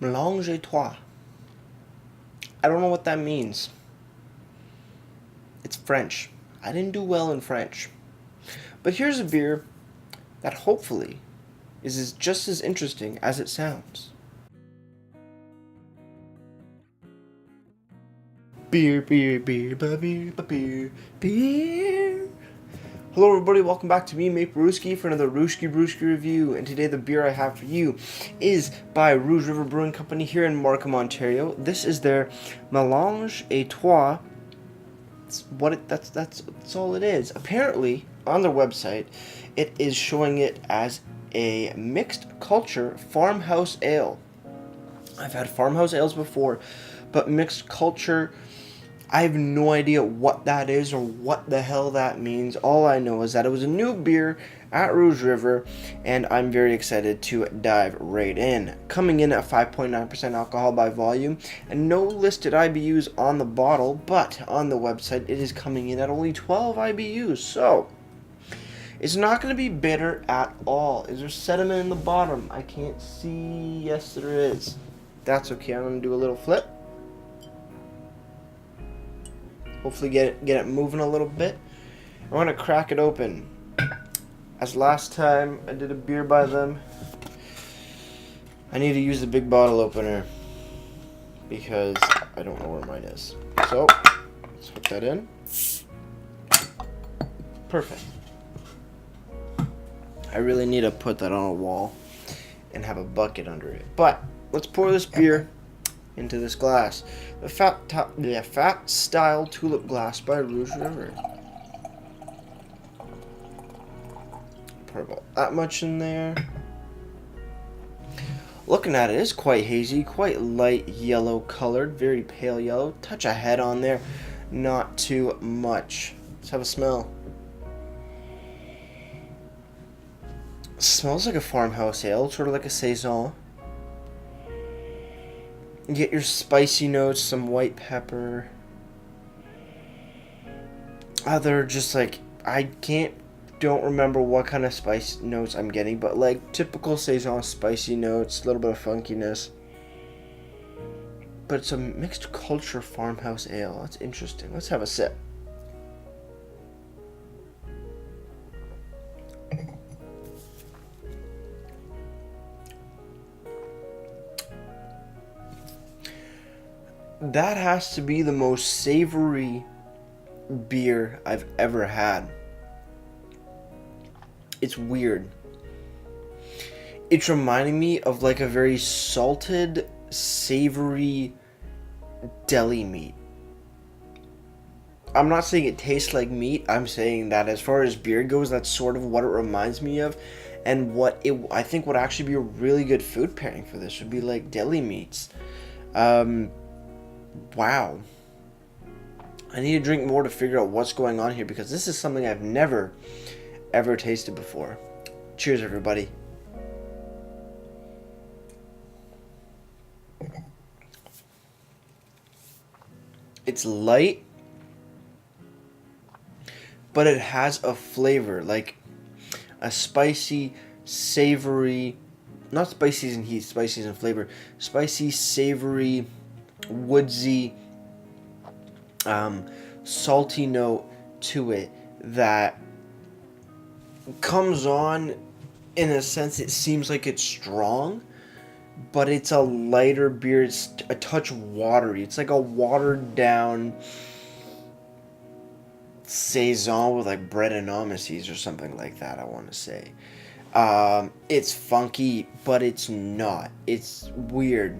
Melange toi. I don't know what that means. It's French. I didn't do well in French. But here's a beer that hopefully is just as interesting as it sounds. Beer, beer, beer, beer, beer, beer, beer. Hello everybody, welcome back to me, Maple for another Rouge review, and today the beer I have for you is by Rouge River Brewing Company here in Markham, Ontario. This is their Melange et Trois. That's all it is. Apparently, on their website, it is showing it as a mixed culture farmhouse ale. I've had farmhouse ales before, but mixed culture, I have no idea what that is or what the hell that means. All I know is that it was a new beer at Rouge River, and I'm very excited to dive right in. Coming in at 5.9% alcohol by volume, and no listed IBUs on the bottle, but on the website it is coming in at only 12 IBUs, so it's not going to be bitter at all. Is there sediment in the bottom? I can't see. Yes, there is. That's okay. I'm going to do a little flip. Hopefully get it moving a little bit. I want to crack it open. As last time I did a beer by them, I need to use the big bottle opener because I don't know where mine is. So, let's hook that in. Perfect. I really need to put that on a wall and have a bucket under it. But, let's pour this beer into this glass. The fat style tulip glass by Rouge River. Pour about that much in there. Looking at it, it's quite hazy, quite light yellow colored, very pale yellow. Touch of head on there, not too much. Let's have a smell. Smells like a farmhouse ale, sort of like a saison. You get your spicy notes, some white pepper. They're just like, don't remember what kind of spice notes I'm getting, but like typical saison spicy notes, a little bit of funkiness. But it's a mixed culture farmhouse ale. That's interesting. Let's have a sip. That has to be the most savory beer I've ever had. It's weird. It's reminding me of like a very salted, savory deli meat. I'm not saying it tastes like meat. I'm saying that as far as beer goes, that's sort of what it reminds me of. And I think would actually be a really good food pairing for this would be like deli meats. Wow. I need to drink more to figure out what's going on here because this is something I've never, ever tasted before. Cheers, everybody. It's light, but it has a flavor, like a spicy, savory, not spicy in heat, spicy in flavor, spicy, savory, woodsy, salty note to it that comes on. In a sense, it seems like it's strong, but it's a lighter beer. It's a touch watery. It's like a watered down saison with like Brettanomyces or something like that, I want to say. It's funky, but it's not. It's weird.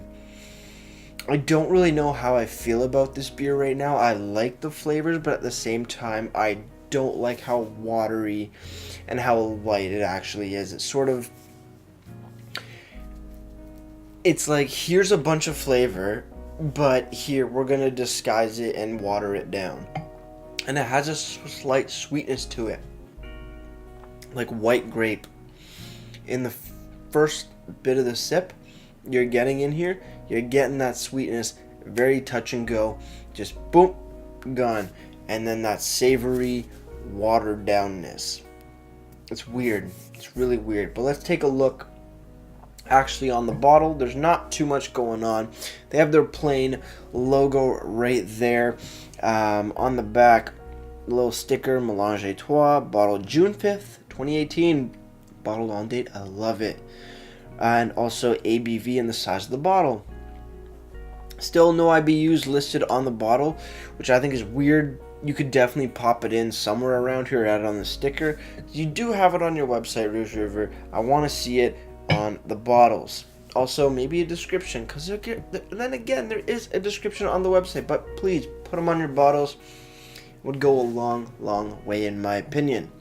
I don't really know how I feel about this beer right now. I like the flavors, but at the same time, I don't like how watery and how light it actually is. It's sort of... It's like, here's a bunch of flavor, but here, we're going to disguise it and water it down. And it has a slight sweetness to it. Like white grape. In the first bit of the sip you're getting in here, you're getting that sweetness, very touch and go, just boom, gone. And then that savory, watered downness. It's weird. It's really weird. But let's take a look actually on the bottle. There's not too much going on. They have their plain logo right there. On the back, little sticker, Melange et Trois, bottled June 5th, 2018. Bottled on date, I love it. And also ABV and the size of the bottle. Still no IBUs listed on the bottle, which I think is weird. You could definitely pop it in somewhere around here, add it on the sticker. You do have it on your website, Rouge River. I want to see it on the bottles. Also, maybe a description, because then again, there is a description on the website, but please put them on your bottles. It would go a long, long way in my opinion.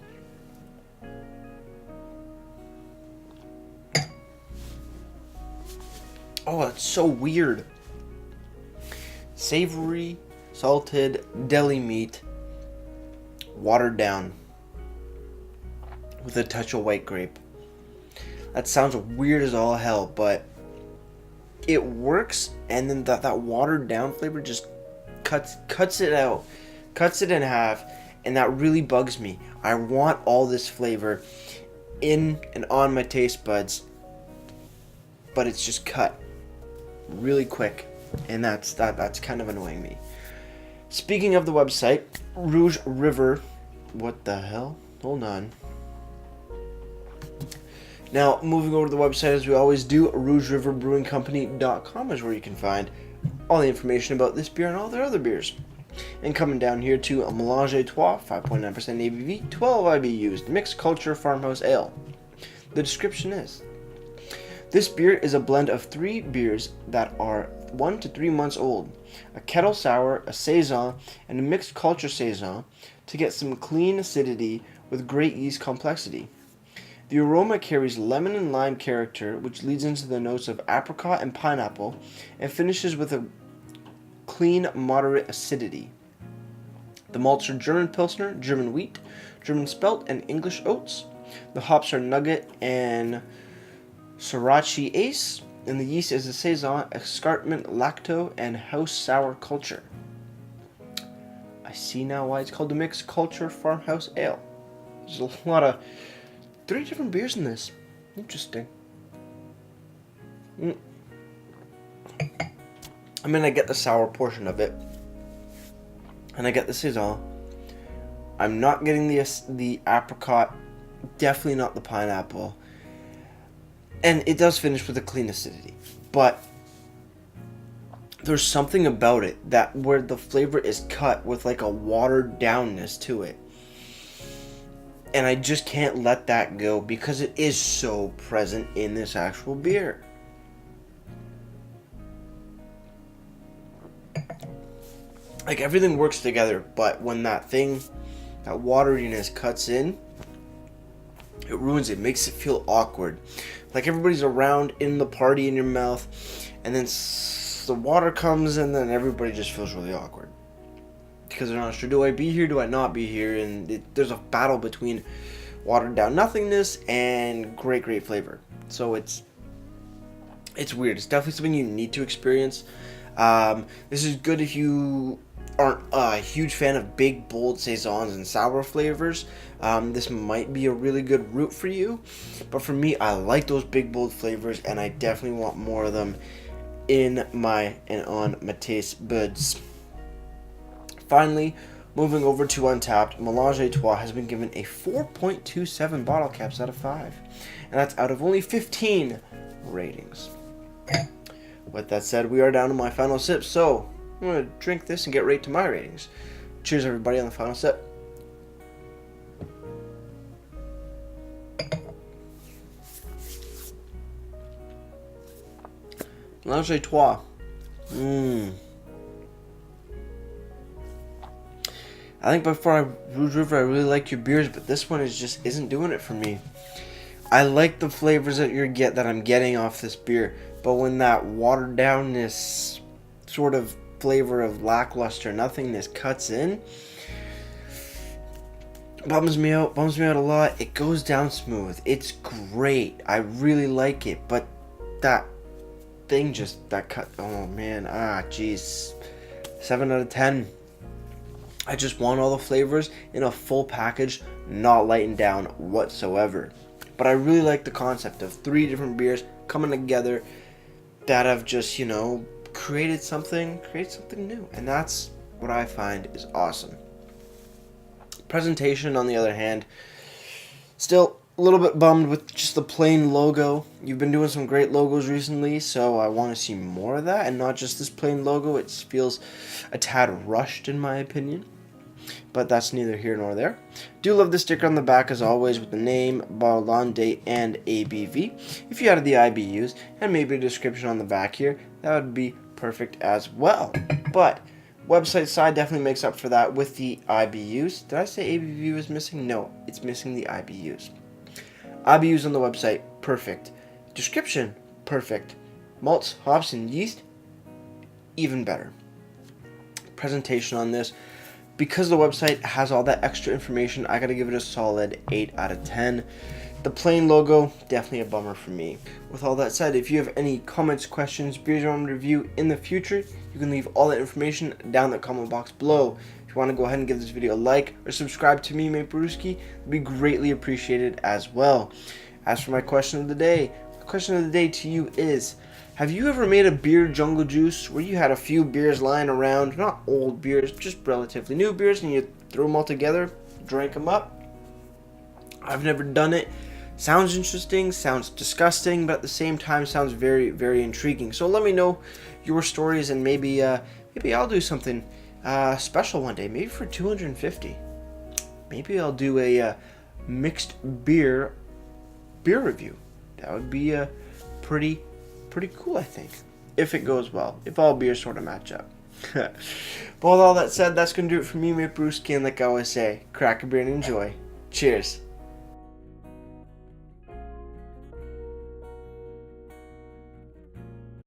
Oh, that's so weird. Savory, salted deli meat, watered down with a touch of white grape. That sounds weird as all hell, but it works, and then that watered down flavor just cuts it out, cuts it in half, and that really bugs me. I want all this flavor in and on my taste buds, but it's just cut really quick, and that's kind of annoying me. Speaking of the website, Rouge River, what the hell? Hold on. Now, moving over to the website as we always do, RougeRiverBrewingCompany.com is where you can find all the information about this beer and all their other beers. And coming down here to a Melange et Trois, 5.9% ABV, 12 IBUs, mixed culture farmhouse ale. The description is: this beer is a blend of 3 beers that are 1 to 3 months old, a kettle sour, a saison, and a mixed culture saison to get some clean acidity with great yeast complexity. The aroma carries lemon and lime character, which leads into the notes of apricot and pineapple, and finishes with a clean, moderate acidity. The malts are German Pilsner, German wheat, German spelt, and English oats. The hops are Nugget and Sriracha Ace, and the yeast is a saison, escarpment, lacto, and house sour culture. I see now why it's called the mixed culture farmhouse ale. There's a lot of 3 different beers in this. Interesting. I mean, I get the sour portion of it, and I get the saison. I'm not getting the apricot, definitely not the pineapple, and it does finish with a clean acidity. But there's something about it that where the flavor is cut with like a watered downness to it. And I just can't let that go because it is so present in this actual beer. Like, everything works together, but when that wateriness cuts in, it ruins it, makes it feel awkward. Like everybody's around in the party in your mouth, and then the water comes, and then everybody just feels really awkward. Because they're not sure, do I be here, do I not be here? And there's a battle between watered down nothingness and great flavor. So it's weird. It's definitely something you need to experience. This is good if you aren't a huge fan of big, bold saisons and sour flavors. This might be a really good route for you. But for me, I like those big, bold flavors, and I definitely want more of them on my taste buds. Finally, moving over to Untapped, Melange et Trois has been given a 4.27 bottle caps out of 5. And that's out of only 15 ratings. With that said, we are down to my final sip, so I'm going to drink this and get right to my ratings. Cheers, everybody, on the final sip. Melange et Trois. I think by far, Rouge River, I really like your beers, but this one isn't doing it for me. I like the flavors that I'm getting off this beer, but when that watered downness sort of flavor of lackluster nothingness cuts in, bums me out a lot. It goes down smooth. It's great. I really like it, but that cut. Oh man, jeez. 7 out of 10. I just want all the flavors in a full package, not lightened down whatsoever. But I really like the concept of 3 different beers coming together that have just, created something new. And that's what I find is awesome. Presentation, on the other hand, still a little bit bummed with just the plain logo. You've been doing some great logos recently, so I want to see more of that and not just this plain logo. It feels a tad rushed in my opinion, but that's neither here nor there. Do love the sticker on the back as always with the name, bottle on date, and ABV. If you added the IBUs and maybe a description on the back here, that would be perfect as well. But website side definitely makes up for that with the IBUs. Did I say ABV was missing? No, it's missing the IBUs. IBUs on the website, perfect. Description, perfect. Malts, hops, and yeast, even better. Presentation on this, because the website has all that extra information, I gotta give it a solid 8 out of 10. The plain logo, definitely a bummer for me. With all that said, if you have any comments, questions, beers you want to review in the future, you can leave all that information down in the comment box below. If you want to go ahead and give this video a like or subscribe to me, mate Brewski, it'd be greatly appreciated as well. As for my question of the day, to you is, have you ever made a beer jungle juice where you had a few beers lying around, not old beers, just relatively new beers, and you threw them all together, drank them up? I've never done it. Sounds interesting, sounds disgusting, but at the same time sounds very, very intriguing. So let me know your stories, and maybe I'll do something special one day, maybe for 250. Maybe I'll do a mixed beer review. That would be pretty cool, I think, if it goes well, if all beers sort of match up. But with all that said, that's gonna do it for me, mate Brewski, and like I always say, crack a beer and enjoy. Cheers.